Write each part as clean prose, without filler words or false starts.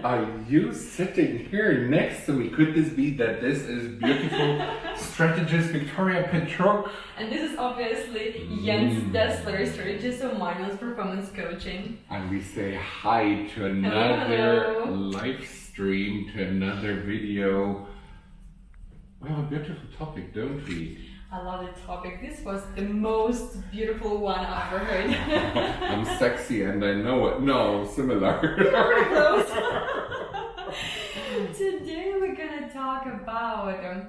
are you sitting here next to me? Could this be that this is beautiful strategist Victoria Petruk? And this is obviously Jens Dessler, strategist of Mindless Performance Coaching. And we say hi to another Hello. live stream, to another video. We have a beautiful topic, don't we? I love the topic. This was the most beautiful one I've ever heard. I'm sexy and I know it. No, similar. Very close. Today we're gonna talk about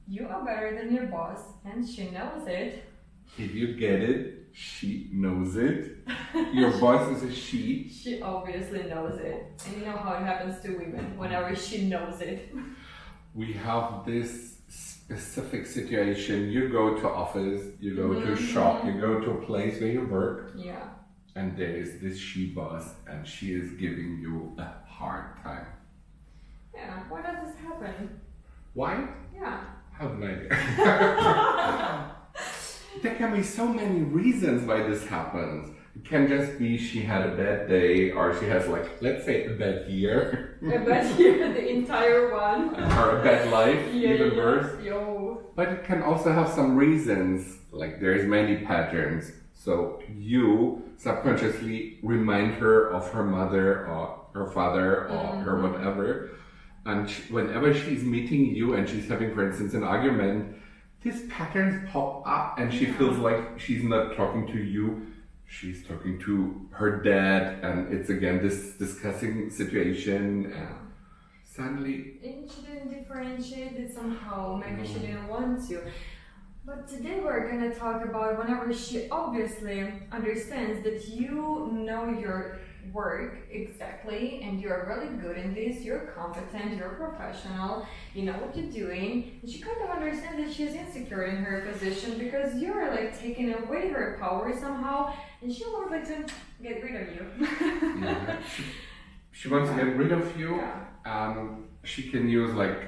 you are better than your boss and she knows it. If you get it, she knows it. Your boss is a she. She obviously knows it. And you know how it happens to women whenever she knows it. We have this specific situation. You go to office, you go to a shop, you go to a place where you work, Yeah. and there is this she boss and she is giving you a hard time. Yeah. Why does this happen? Why? Yeah. I have no idea. There can be so many reasons why this happens. It can just be she had a bad day, or she has, like, let's say, a bad year. A bad year, the entire one. Or a bad life, even worse. Yo. But it can also have some reasons, like there's many patterns. So you subconsciously remind her of her mother or her father or her whatever. And whenever she's meeting you and she's having, for instance, an argument, these patterns pop up and she feels like she's not talking to you. She's talking to her dad, and it's again this discussing situation. And suddenly, And she didn't differentiate it somehow. Maybe she didn't want to. But today we're gonna talk about whenever she obviously understands that you know your work exactly and you're really good in this, you're competent, you're professional, you know what you're doing, and she kind of understands that she's insecure in her position because you're like taking away her power somehow, and she wants like to get rid of you. she wants to get rid of you. Yeah. She can use like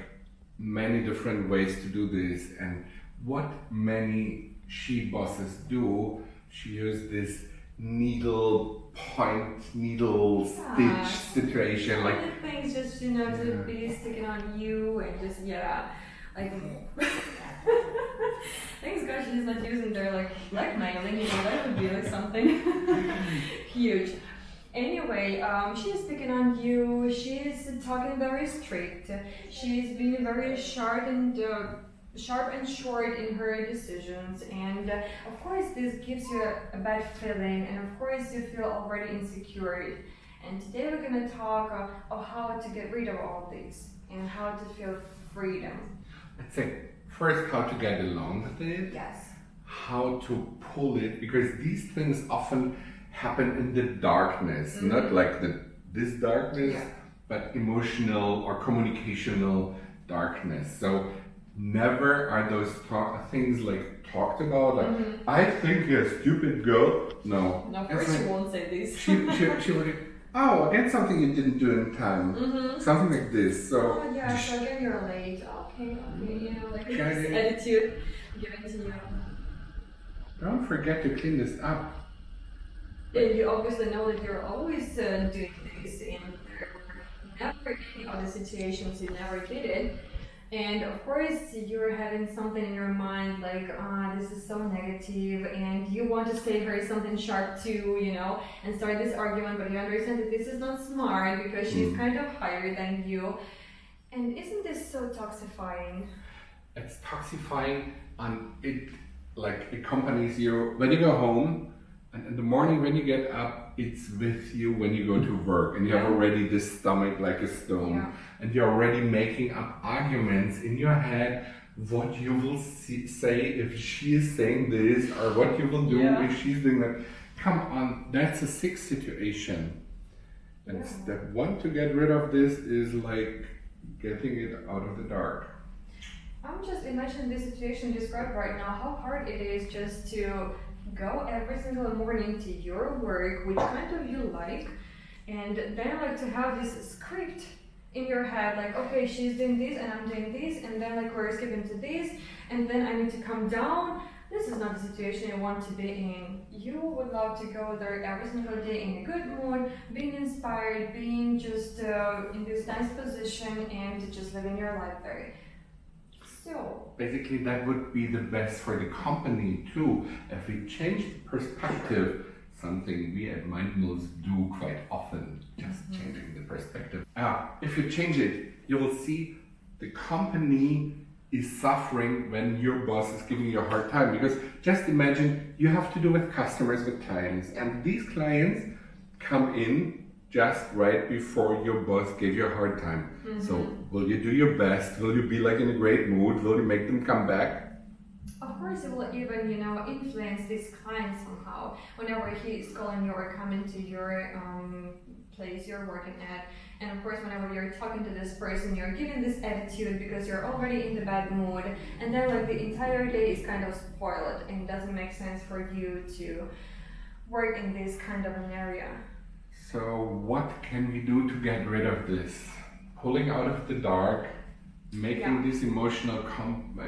many different ways to do this, and what many she bosses do, she uses this needle stitch situation, like Other things just to be sticking on you and just like thanks God she's not using their like blackmailing, you know, that would be like something huge. Anyway, she's picking on you, she's talking very strict, she's being very sharp and short in her decisions, and of course this gives you a bad feeling, and of course you feel already insecure. And today we're going to talk of how to get rid of all this and how to feel freedom. I'd say first how to get along with it. Yes. How to pull it, because these things often happen in the darkness, not like this darkness, but emotional or communicational darkness. So never are those things like talked about, like I think you're a stupid girl. No. No, first she won't say this. She would, oh, that's something you didn't do in time. Something like this. So oh yeah, so again you're late. Okay, you know, like this attitude given to you. don't forget to clean this up. And you obviously know that you're always doing this, and never in other situations you never did it. And of course you're having something in your mind like, this is so negative, and you want to say her something sharp too, you know, and start this argument, but you understand that this is not smart because she's kind of higher than you. And isn't this so toxifying? It's toxifying, and it accompanies you when you go home, and in the morning when you get up, it's with you when you go to work, and you have already this stomach like a stone, and you're already making up arguments in your head what you will say if she is saying this, or what you will do if she's doing that. Come on, that's a sick situation. And step one to get rid of this is like getting it out of the dark. I'm just imagining this situation described right now, how hard it is just to go every single morning to your work, which kind of you like, and then like to have this script in your head, like, okay, she's doing this and I'm doing this, and then like we're skipping to this, and then I need to come down. this is not the situation you want to be in. You would love to go there every single day in a good mood, being inspired, being just in this nice position and just living your life there. So basically, that would be the best for the company too. If we change the perspective, something we at Mindmills do quite often, just changing the perspective. If you change it, you will see the company is suffering when your boss is giving you a hard time. Because just imagine you have to do with customers, with clients, and these clients come in just right before your boss gave you a hard time. So will you do your best? Will you be like in a great mood? Will you make them come back? of course, it will even, influence this client somehow. Whenever he is calling you or coming to your place you're working at, and of course, whenever you're talking to this person, you're giving this attitude because you're already in the bad mood, and then like the entire day is kind of spoiled, and it doesn't make sense for you to work in this kind of an area. So what can we do to get rid of this? Pulling out of the dark, making these emotional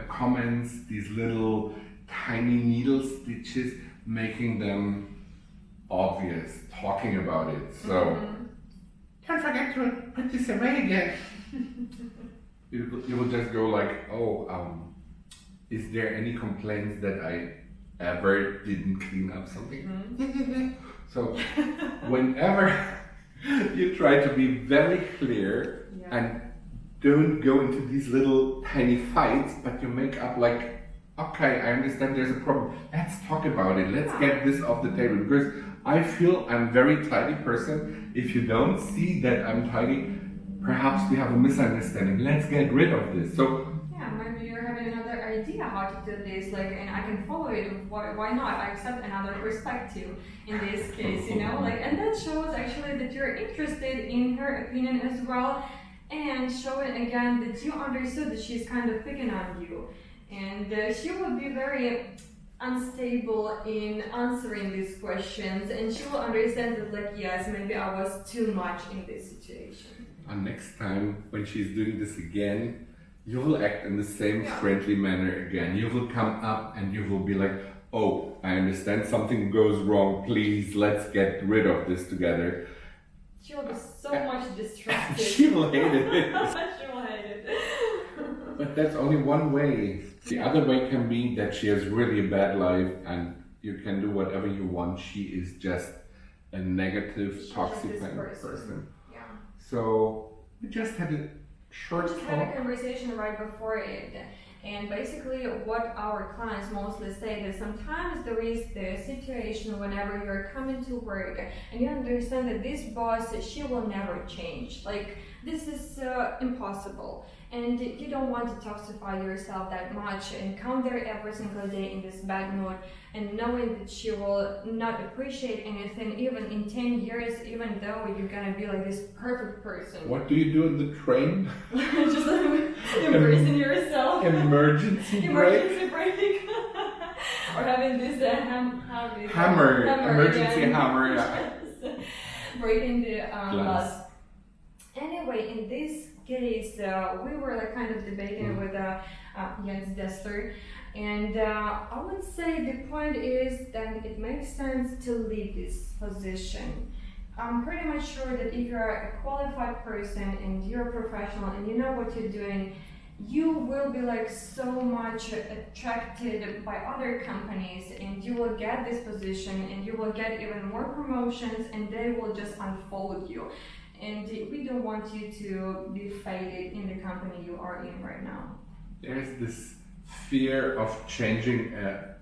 comments, these little tiny needle stitches, making them obvious, talking about it. So, don't forget to put this away again. You will just go like, is there any complaints that I ever didn't clean up something? So, whenever you try to be very clear and don't go into these little tiny fights, but you make up like, okay, I understand there's a problem. Let's talk about it. Let's get this off the table. Because I feel I'm a very tidy person. If you don't see that I'm tidy, perhaps we have a misunderstanding. Let's get rid of this. So yeah, maybe you're having another idea how to do this, like, and I can follow it. Why not? I accept another perspective in this case, and that shows actually that you're interested in her opinion as well. And showing again that you understood that she's kind of picking on you, and she would be very unstable in answering these questions, and she will understand that, like, yes, maybe I was too much in this situation. And next time when she's doing this again, you will act in the same friendly manner again. You will come up and you will be like, oh, I understand something goes wrong, please, let's get rid of this together. She will be so much distracted. She will hate it. She will hate it. But that's only one way. The other way can be that she has really a bad life and you can do whatever you want. She is just a negative, toxic person. Yeah. So we just had a short talk. Had a conversation right before it. And basically what our clients mostly say is sometimes there is the situation whenever you're coming to work and you understand that this boss, she will never change. Like, this is impossible. And you don't want to toxify yourself that much and come there every single day in this bad mood and knowing that she will not appreciate anything even in 10 years, even though you're gonna be like this perfect person. What do you do in the train? Just like embracing yourself. Emergency Emergency brake. Or having this hammer. Emergency hammer. Yes. Breaking the glass. Anyway, in this case, we were like kind of debating with Jens Dessler, and I would say the point is that it makes sense to leave this position. I'm pretty much sure that if you're a qualified person and you're a professional and you know what you're doing, you will be like so much attracted by other companies and you will get this position and you will get even more promotions and they will just unfold you. And we don't want you to be faded in the company you are in right now. There's this fear of changing a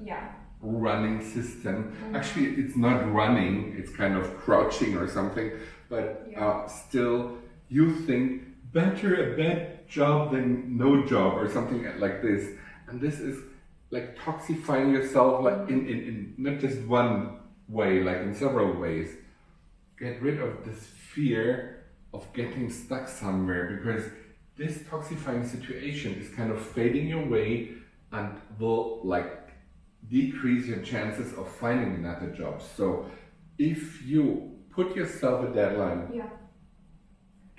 running system. Actually, it's not running, it's kind of crouching or something, but still you think better a bad job than no job or something like this. And this is like toxifying yourself like in not just one way, like in several ways. Get rid of this fear of getting stuck somewhere, because this toxifying situation is kind of fading your way and will like decrease your chances of finding another job. So if you put yourself a deadline,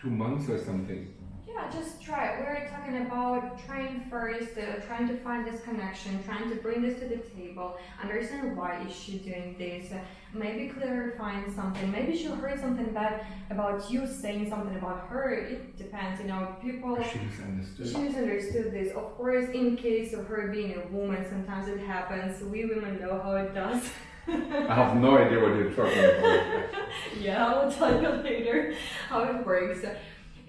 2 months or something, Yeah, just try it. We're talking about trying first, trying to find this connection, trying to bring this to the table, understand why is she doing this, maybe clarifying something. Maybe she heard something bad about you saying something about her. It depends, people. She misunderstood. She misunderstood this. Of course, in case of her being a woman, sometimes it happens. We women know how it does. I have no idea what you're talking about. Yeah, I will tell you later how it works.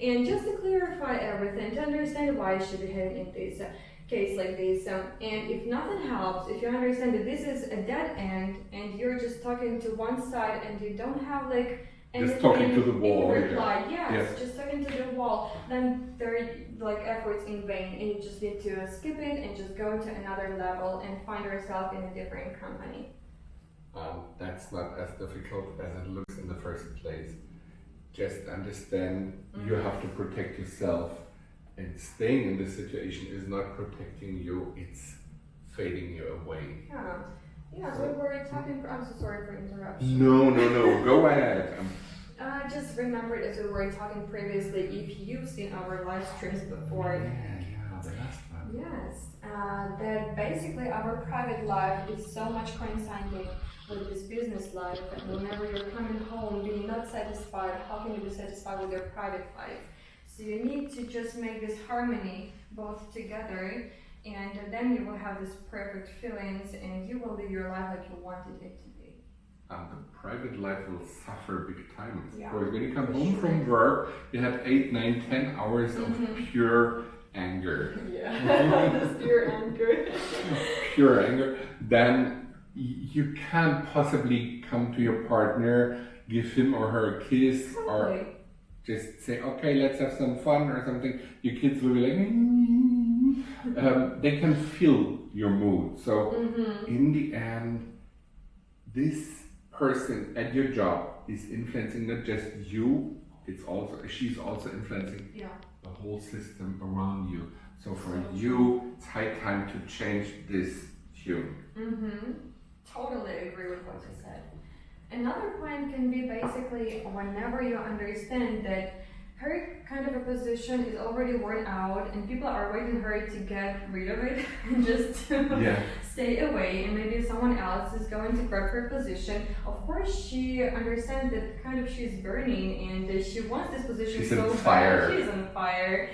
And just to clarify everything, to understand why she behaved in this case like this. And if nothing helps, if you understand that this is a dead end and you're just talking to one side and you don't have like anything Just talking to the wall. in reply, Yes. just talking to the wall, then there are like efforts in vain, and you just need to skip it and just go to another level and find yourself in a different company. That's not as difficult as it looks in the first place. Just understand you have to protect yourself, and staying in this situation is not protecting you, it's fading you away. Yeah, so we were talking, I'm so sorry for interruption. No, go ahead. Just remembered as we were talking previously, if you've seen our live streams before. Yeah, the last one. Yes, that basically our private life is so much coinciding with this business life, and whenever you're coming home being not satisfied, how can you be satisfied with your private life? So you need to just make this harmony both together, and then you will have this perfect feelings and you will live your life like you wanted it to be. The private life will suffer big time. Of Yeah, course, when you come for home sure. from work, you have 8, 9, 10 hours of pure anger. Yeah, this pure anger. Pure anger. Then you can't possibly come to your partner, give him or her a kiss, or Exactly. just say, okay, let's have some fun or something. Your kids will be like, they can feel your mood. So in the end, this person at your job is influencing not just you, she's also influencing the whole system around you. So for you, it's high time to change this tune. Totally agree with what you said. Another point can be basically whenever you understand that her kind of a position is already worn out and people are waiting her to get rid of it and just to stay away, and maybe someone else is going to grab her position. Of course, she understands that kind of she's burning and she wants this position She's so on fire. bad. She's on fire.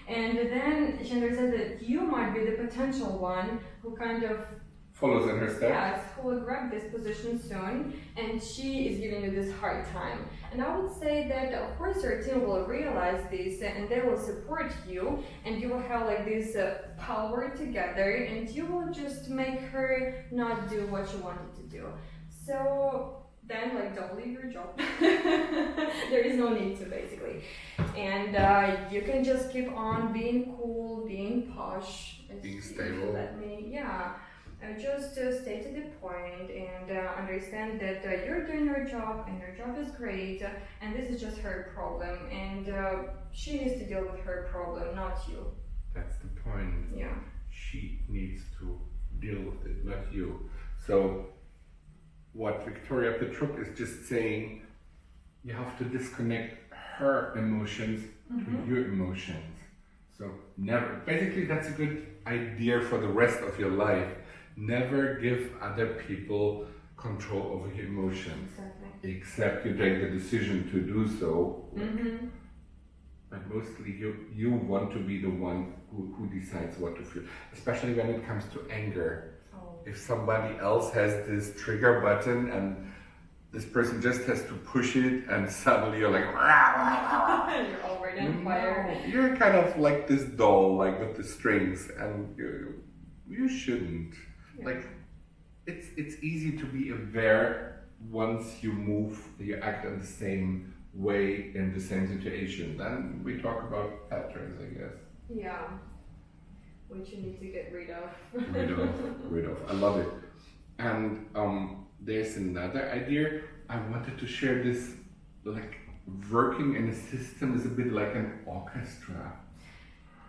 And then she understands that you might be the potential one who kind of Follows in her steps. yes, who will grab this position soon, and she is giving you this hard time. And I would say that of course your team will realize this and they will support you, and you will have like this power together, and you will just make her not do what you wanted to do. So then like don't leave your job. There is no need to basically. And you can just keep on being cool, being posh, Being if stable. you let me, just stay to the point and understand that you're doing your job and your job is great, and this is just her problem, and she needs to deal with her problem, not you. That's the point. Yeah. She needs to deal with it, not you. So what Victoria Petruk is just saying, you have to disconnect her emotions to your emotions. So never, basically that's a good idea for the rest of your life. Never give other people control over your emotions. Exactly. Except you take the decision to do so. But mostly you want to be the one who decides what to feel. Especially when it comes to anger. If somebody else has this trigger button and this person just has to push it and suddenly you're like You're already on fire. No, you're kind of like this doll, like with the strings, and you shouldn't. Like it's easy to be aware once you act in the same way in the same situation. Then we talk about patterns, I guess. Yeah. Which you need to get rid of. Rid of. I love it. And there's another idea. I wanted to share this, like working in a system is a bit like an orchestra.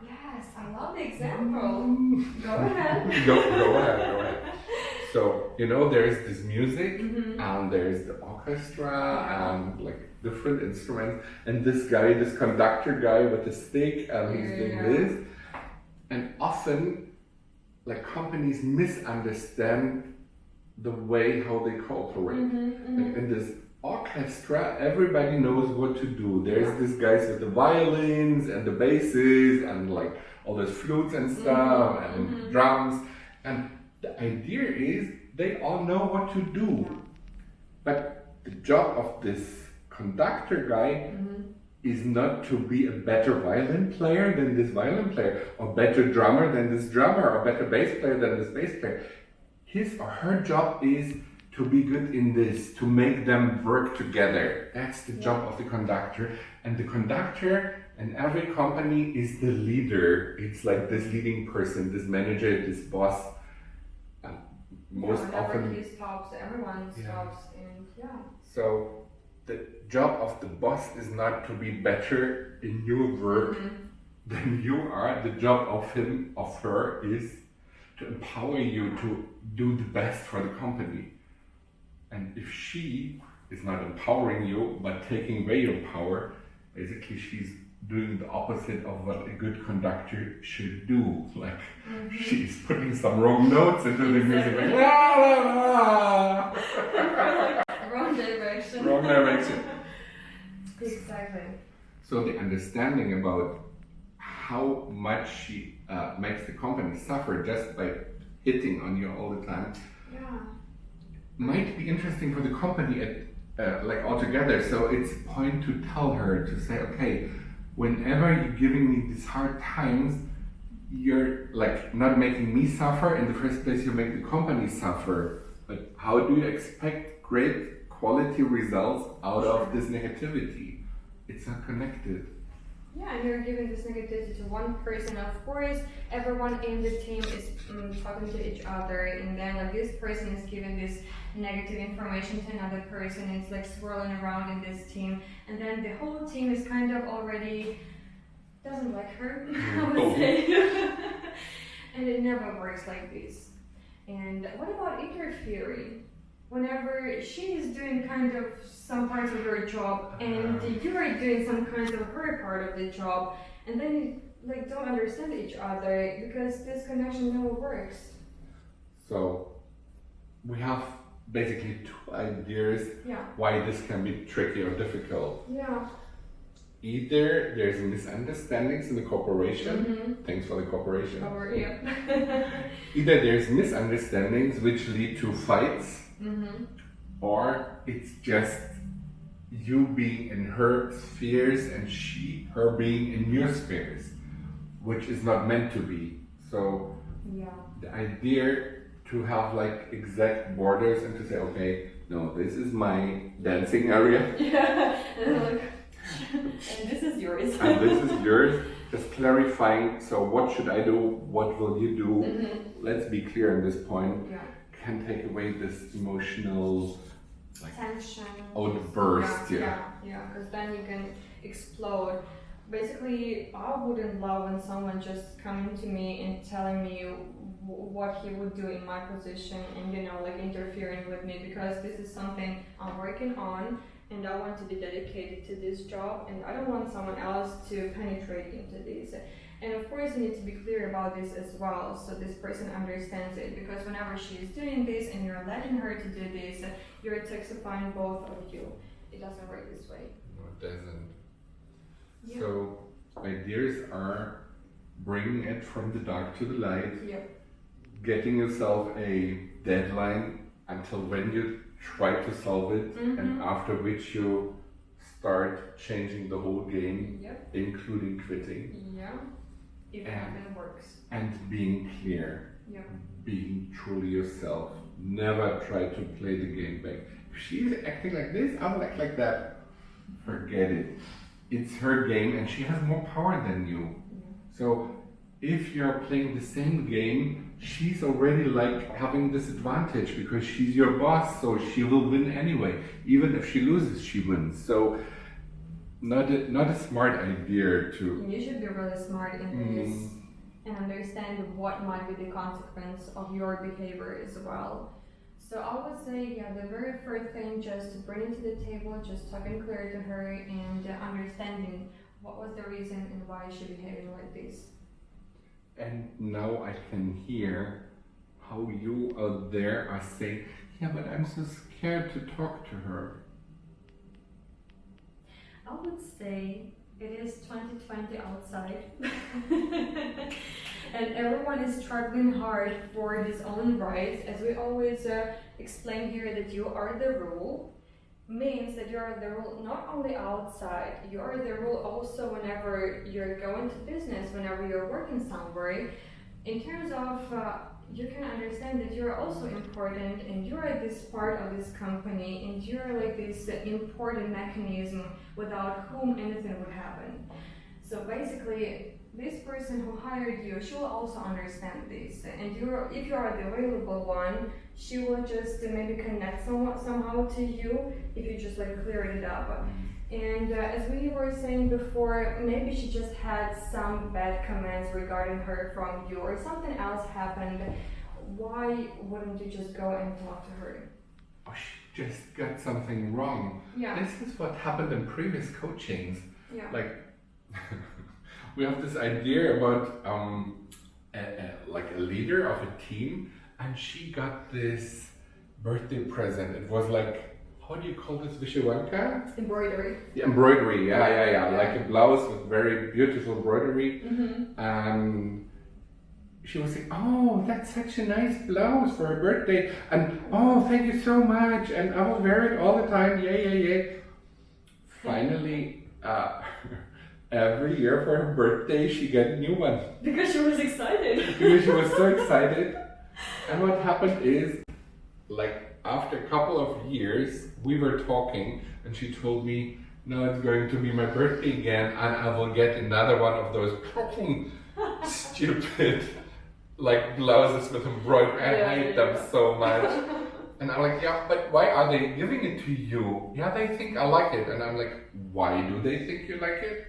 Yes, I love the example. Go ahead. Go ahead. So, there's this music Mhm. and there's the orchestra Yeah. and like different instruments, and this conductor guy with the stick, and he's doing Yeah. this. And often, like companies misunderstand the way how they cooperate. Like in this orchestra, everybody knows what to do. There's these guys with the violins and the basses and like all those flutes and stuff and drums. And the idea is they all know what to do. But the job of this conductor guy is not to be a better violin player than this violin player, or better drummer than this drummer, or better bass player than this bass player. His or her job is to be good in this, to make them work together. That's the job of the conductor. And the conductor in every company is the leader. It's like this leading person, this manager, this boss. And most often. He stops, everyone stops, and So the job of the boss is not to be better in your work than you are. The job of him, of her, is to empower you to do the best for the company. And if she is not empowering you but taking away your power, basically she's doing the opposite of what a good conductor should do. Like she's putting some wrong notes into the music, like la la la. Wrong direction. Wrong direction. Exactly. So the understanding about how much she makes the company suffer just by hitting on you all the time might be interesting for the company like altogether. So it's a point to tell her to say, okay, whenever you're giving me these hard times, you're like not making me suffer. In the first place, you make the company suffer. But how do you expect great quality results out of this negativity? It's not connected. Yeah, and you're giving this negativity to one person. Of course, everyone in the team is talking to each other, and then like this person is giving this negative information to another person. It's like swirling around in this team, and then the whole team is kind of already doesn't like her, I would say. And it never works like this. And what about interfering? Whenever she is doing kind of some parts of her job and you are doing some kinds of her part of the job, and then you like don't understand each other because this connection never works. So we have basically two ideas why this can be tricky or difficult. Yeah. Either there's misunderstandings in the cooperation. Thanks for the cooperation. Either there's misunderstandings which lead to fights, or it's just you being in her spheres and her being in your spheres, which is not meant to be. So the idea to have like exact borders and to say, okay, no, this is my dancing area. And this is yours. And this is yours. Just clarifying, so what should I do? What will you do? Let's be clear on this point. Can take away this emotional like tension, outburst. because then you can explode. Basically, I wouldn't love when someone just coming to me and telling me what he would do in my position and like interfering with me, because this is something I'm working on and I want to be dedicated to this job, and I don't want someone else to penetrate into this. And of course, you need to be clear about this as well, so this person understands it, because whenever she is doing this and you're letting her to do this, you're toxifying both of you. It doesn't work this way. No, it doesn't. So ideas are bringing it from the dark to the light, getting yourself a deadline until when you try to solve it, and after which you start changing the whole game, including quitting. If nothing works. And being clear, being truly yourself. Never try to play the game back. If she's acting like this, I'll act like that. Forget it. It's her game and she has more power than you. So if you're playing the same game, she's already like having this advantage because she's your boss, so she will win anyway. Even if she loses, she wins. So not a smart idea to. You should be really smart in this. and understand what might be the consequence of your behavior as well. So I would say, yeah, the very first thing, just to bring it to the table, just talking clear to her and understanding what was the reason and why she behaving like this. And now I can hear how you out there are saying, yeah, but I'm so scared to talk to her. I would say it is 2020 outside. And everyone is struggling hard for his own rights. As we always explain here, that you are the rule means that you are the rule not only outside, you are the rule also whenever you're going to business, whenever you're working somewhere. In terms of, you can understand that you're also important and you're this part of this company and you're like this important mechanism without whom anything would happen. So basically, this person who hired you, she will also understand this. And if you are the available one, she will just maybe connect somehow to you if you just like clear it up. And as we were saying before, maybe she just had some bad comments regarding her from you or something else happened. Why wouldn't you just go and talk to her? Oh, she just got something wrong. Yeah. This is what happened in previous coachings. Yeah. Like, we have this idea about like a leader of a team, and she got this birthday present. It was like, how do you call this, Vyshyvanka? Embroidery. The embroidery, yeah. Yeah. Like a blouse with very beautiful embroidery. Mm-hmm. And she was saying, oh, that's such a nice blouse for her birthday. And oh, thank you so much. And I will wear it all the time. Yay. Finally, every year for her birthday, she got a new one. Because she was excited. Because she was so excited. And what happened is, like, after a couple of years, we were talking, and she told me, now it's going to be my birthday again, and I will get another one of those stupid, like, blouses with embroidery. I hate them so much. And I'm like, yeah, but why are they giving it to you? Yeah, they think I like it. And I'm like, why do they think you like it?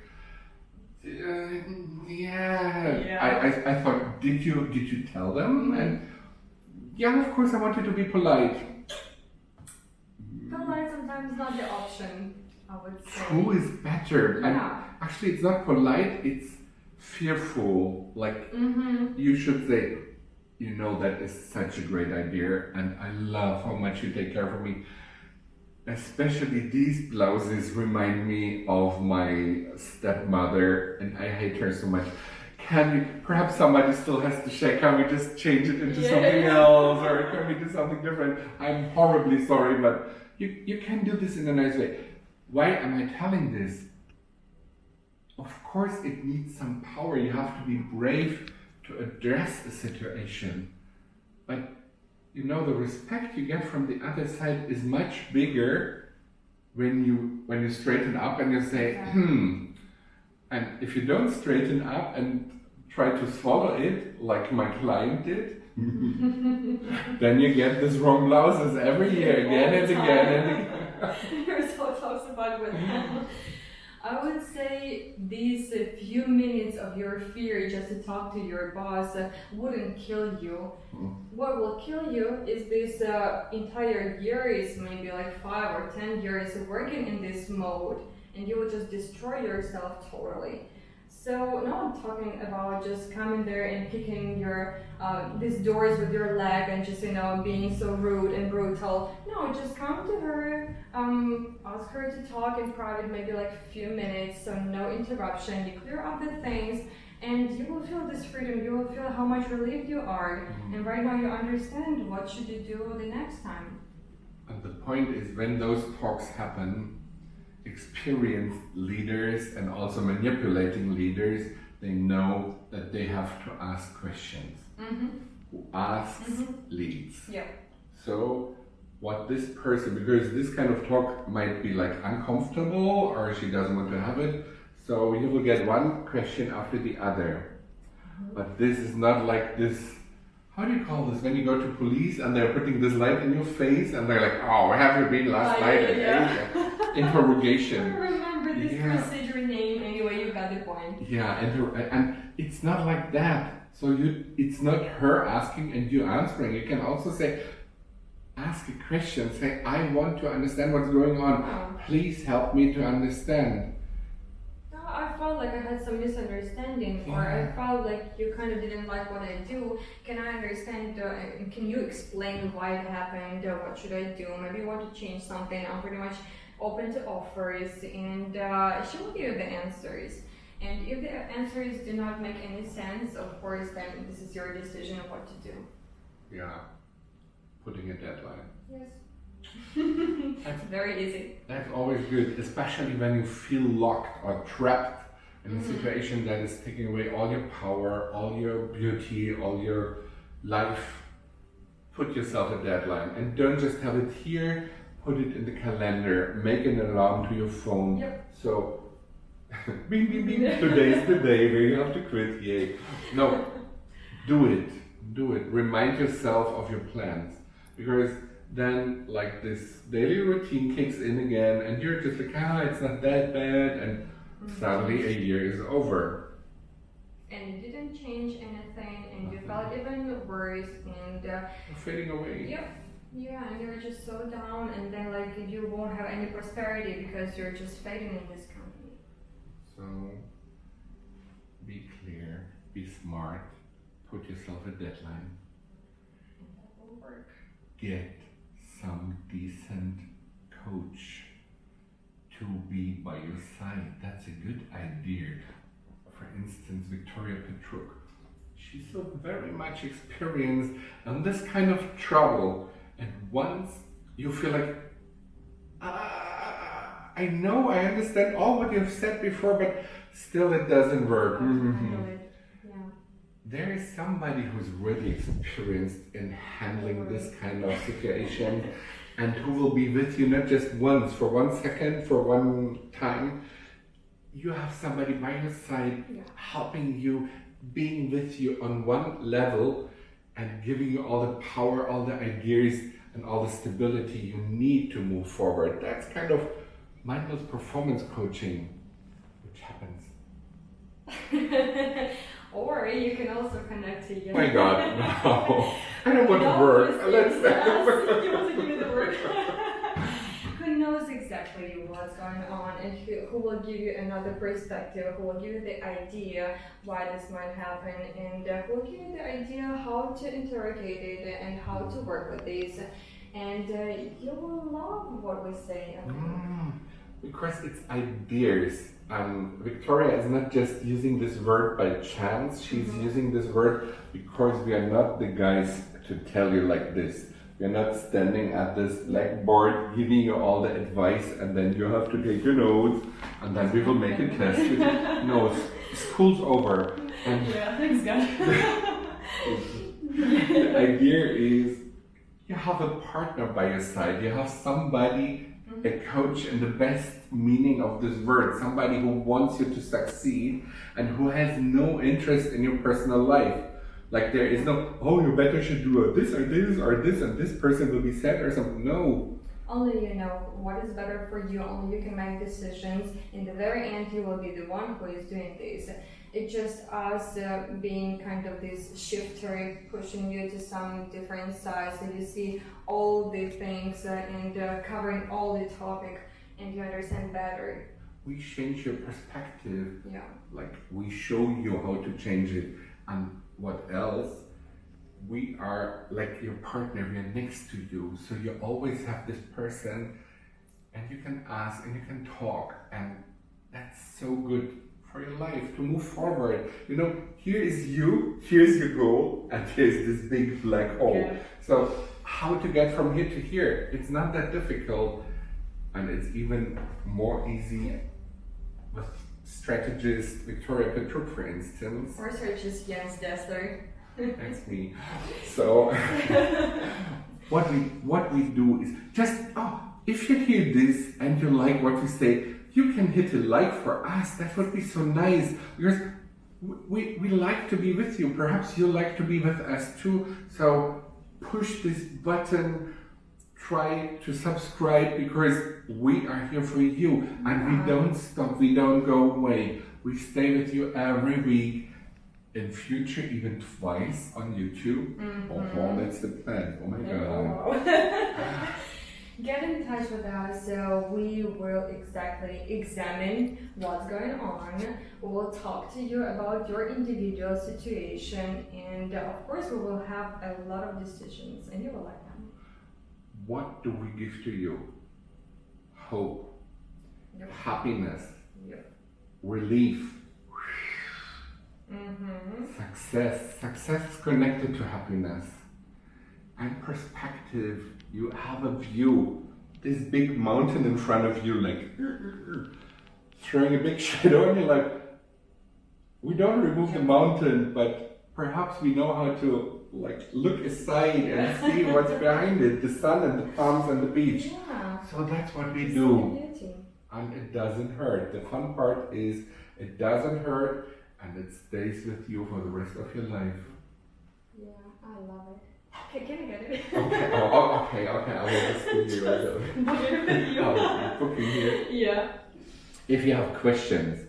Yeah. I thought, did you tell them? And yeah, of course I wanted to be polite. Polite sometimes not the option, I would say. True is better. Yeah. And actually, it's not polite, it's fearful. Like, you should say, you know, that is such a great idea, and I love how much you take care of me. Especially these blouses remind me of my stepmother, and I hate her so much. Perhaps somebody still has to check, can we just change it into something else, or can we do something different? I'm horribly sorry, but you can do this in a nice way. Why am I telling this? Of course it needs some power, you have to be brave to address the situation. But you know, the respect you get from the other side is much bigger when you straighten up and you say, And if you don't straighten up and try to swallow it, like my client did, then you get these wrong blouses every year, again and again and again. You're so close about with them. I would say these few minutes of your fear just to talk to your boss wouldn't kill you. What will kill you is this entire years, maybe like 5 or 10 years working in this mode, and you will just destroy yourself totally. So now I'm talking about just coming there and kicking your these doors with your leg and just being so rude and brutal. No, just come to her, ask her to talk in private, maybe like a few minutes, so no interruption. You clear up the things, and you will feel this freedom. You will feel how much relieved you are, and right now you understand what should you do the next time. And the point is, when those talks happen, experienced leaders and also manipulating leaders, they know that they have to ask questions. Who asks leads. Yeah. So what this person, because this kind of talk might be like uncomfortable or she doesn't want to have it, so you will get one question after the other. But this is not like this, how do you call this, when you go to police and they're putting this light in your face and they're like, oh, where have you been last night? Interrogation. I don't remember this procedure name, anyway, you got the point. Yeah, and it's not like that. So it's not her asking and you answering. You can also say, ask a question. Say, I want to understand what's going on. Oh. Please help me to understand. No, I felt like I had some misunderstanding, or I felt like you kind of didn't like what I do. Can I understand? Can you explain why it happened? What should I do? Maybe you want to change something. I'm pretty much open to offers, and she will give you the answers. And if the answers do not make any sense, of course, then this is your decision of what to do. Yeah, putting a deadline. Yes. That's very easy. That's always good, especially when you feel locked or trapped in a situation that is taking away all your power, all your beauty, all your life. Put yourself a deadline and don't just have it here, put it in the calendar, make an alarm to your phone. Yep. So, bing, bing, bing, today is the day where you have to quit, yay. No, do it. Remind yourself of your plans, because then like this daily routine kicks in again and you're just like, it's not that bad, and suddenly a year is over. And you didn't change anything, and you felt even worse, and You're fading away. yep. Yeah, and you're just so down, and then like you won't have any prosperity because you're just fading in this company. So be clear, be smart, put yourself a deadline, And that will work. get some decent coach to be by your side. That's a good idea. For instance, Victoria Petruk. She's so very much experienced in this kind of trouble. And once you feel like, I know, I understand all what you've said before, but still it doesn't work. Handle it. Yeah. There is somebody who's really experienced in handling this kind of situation and who will be with you not just once, for 1 second, for one time. You have somebody by your side helping you, being with you on one level and giving you all the power, all the ideas, and all the stability you need to move forward. That's kind of mindless performance coaching, which happens. Or you can also connect to you. Oh my God, no. I don't want to work. Let's You want to give me the work. Who knows exactly what's going on, and who will give you another perspective, who will give you the idea why this might happen, and who will give you the idea how to interrogate it and how to work with these. And you will love what we say. Because it's ideas. Victoria is not just using this word by chance, she's using this word because we are not the guys to tell you like this. We are not standing at this blackboard giving you all the advice and then you have to take your notes and then we will make a test with you. No, school's over. And yeah, thanks God. the idea is you have a partner by your side, you have somebody, a coach in the best meaning of this word, somebody who wants you to succeed and who has no interest in your personal life. Like there is no, you better should do this or this or this and this person will be sad or something. No. Only you know what is better for you, only you can make decisions. In the very end, you will be the one who is doing this. It's just us being kind of this shifter, pushing you to some different sides, and you see all the things and covering all the topic, and you understand better. We change your perspective. Yeah. Like we show you how to change it. And what else? We are like your partner, we are next to you. So you always have this person and you can ask and you can talk, and that's so good for your life to move forward. You know, here is you, here's your goal, and here's this big black hole. Yeah. So how to get from here to here? It's not that difficult, and it's even more easy with strategist Victoria Petruk, for instance. Or searches Jens Dessler. That's me. So what we do is just if you hear this and you like what we say, you can hit a like for us. That would be so nice, because we like to be with you. Perhaps you like to be with us too. So push this button, try to subscribe, because we are here for you and we don't stop, we don't go away. We stay with you every week. In future, even twice on YouTube. Oh, that's the plan. Oh my God. Get in touch with us so we will exactly examine what's going on. We will talk to you about your individual situation, and of course we will have a lot of decisions and you will like them. What do we give to you? Hope, Yep. happiness, Yep. relief, Mm-hmm. success. Success is connected to happiness. And perspective. You have a view. This big mountain in front of you, like throwing a big shadow, and you're like, we don't remove the mountain, but perhaps we know how to like look aside and see what's behind it, the sun and the palms and the beach. Yeah. So that's what we It's do. the beauty. And it doesn't hurt. The fun part is it doesn't hurt and it stays with you for the rest of your life. Yeah, I love it. Okay, can I get it? Okay, I will just give you a booking here. Yeah. If you have questions,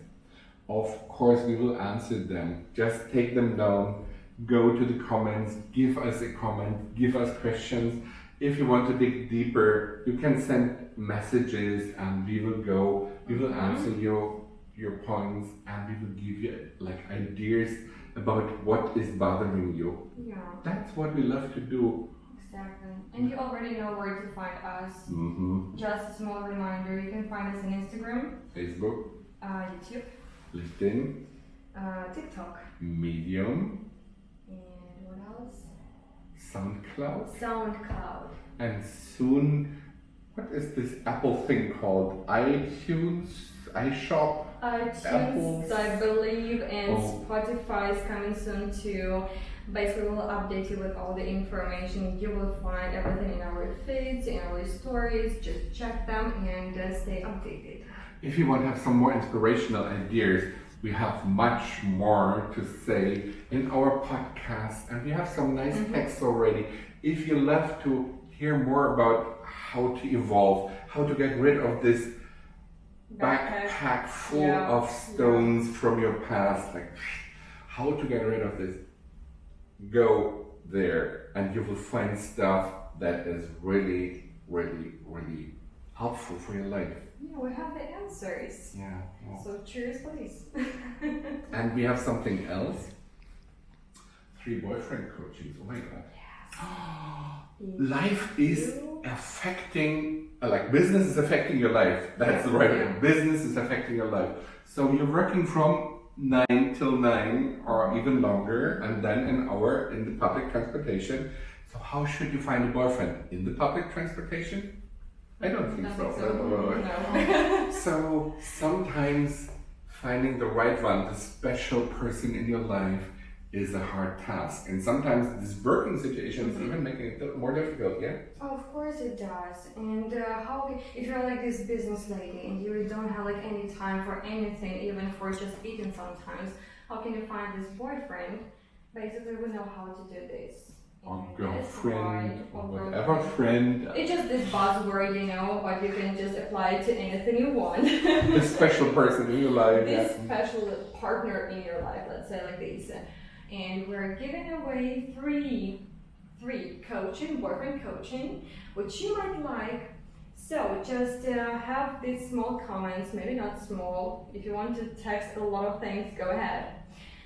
of course we will answer them. Just take them down, go to the comments, give us a comment, give us questions. If you want to dig deeper, you can send messages and we will answer your points and we will give you like ideas about what is bothering you. Yeah. That's what we love to do. Exactly. And you already know where to find us. Mm-hmm. Just a small reminder, you can find us on Instagram, Facebook, YouTube, LinkedIn, TikTok, Medium, and what else? SoundCloud, SoundCloud. and soon, what is this Apple thing called? iTunes, iShop, iTunes, Apples. I believe, and Oh. Spotify is coming soon too. Basically, we'll update you with all the information. You will find everything in our feeds, in our stories. Just check them and stay updated. If you want to have some more inspirational ideas, we have much more to say in our podcast, and we have some nice texts already. If you love to hear more about how to evolve, how to get rid of this backpack full of stones from your past, like how to get rid of this, go there and you will find stuff that is really, really, really helpful for your life. Yeah, we have the answers. Yeah. Well. So cheers, please. And we have something else. 3 boyfriend coachings. Oh my God. Life is affecting, like business is affecting your life. That's the right word. Business is affecting your life. So you're working from 9 till 9 or even longer, and then an hour in the public transportation. So how should you find a boyfriend? In the public transportation? I don't think so. No. So sometimes finding the right one, the special person in your life, is a hard task, and sometimes this working situation is even making it more difficult. Yeah. Of course it does. And if you're like this business lady and you don't have like any time for anything, even for just eating sometimes, how can you find this boyfriend? Basically, we know how to do this. Or And girlfriend, that's or right, whatever friend. It's just this buzzword, but you can just apply it to anything you want. The special person in your life. This Yeah. special partner in your life, let's say like this. And we're giving away three boyfriend coaching, which you might like. So just have these small comments, maybe not small. If you want to text a lot of things, go ahead.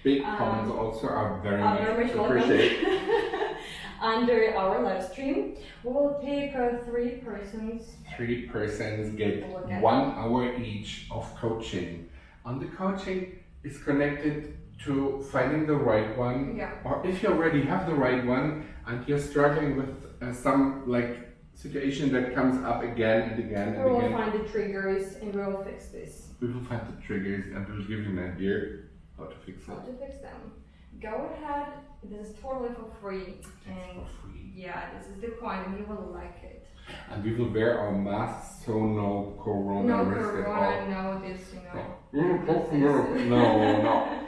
Big comments also are very much Very much welcome. appreciated. Under our live stream, we will pick 3 persons. 3 persons get Okay. 1 hour each of coaching. And the coaching is connected to finding the right one. Yeah. Or if you already have the right one and you're struggling with some like situation that comes up again and again and We will again, find the triggers and we will fix this. we will find the triggers and we'll give you an idea how to fix How it. to fix them. Go ahead. This is totally for free. And For free. yeah, this is the point, and you will like it. And we will wear our masks so no corona No risk at all. corona, no this, No.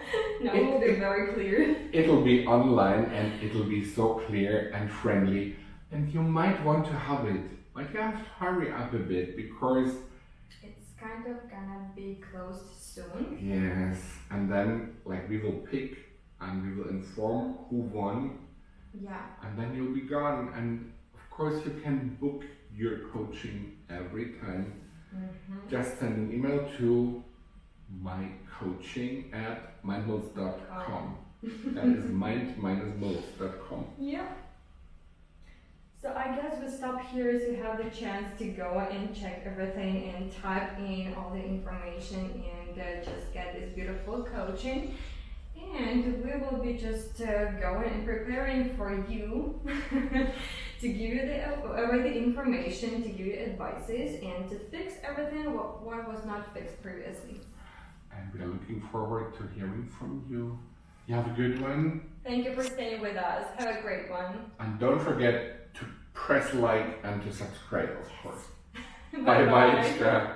No, it will be very clear. It'll be online and it'll be so clear and friendly, and you might want to have it, but you have to hurry up a bit because It's kind of gonna be closed soon. Yes, and then like we will pick and we will inform who won, Yeah. and then you'll be gone. And of course, you can book your coaching every time. Just send an email to mycoaching@mindmills.com. That is mind-mills.com. Yeah. So I guess we stop here so you have the chance to go and check everything and type in all the information and just get this beautiful coaching. And we will be just going and preparing for you to give you the information, to give you advices, and to fix everything what was not fixed previously. And we are looking forward to hearing from you. You have a good one. Thank you for staying with us. Have a great one. And don't forget to press like and to subscribe, of course. Bye Bye bye, Iskra.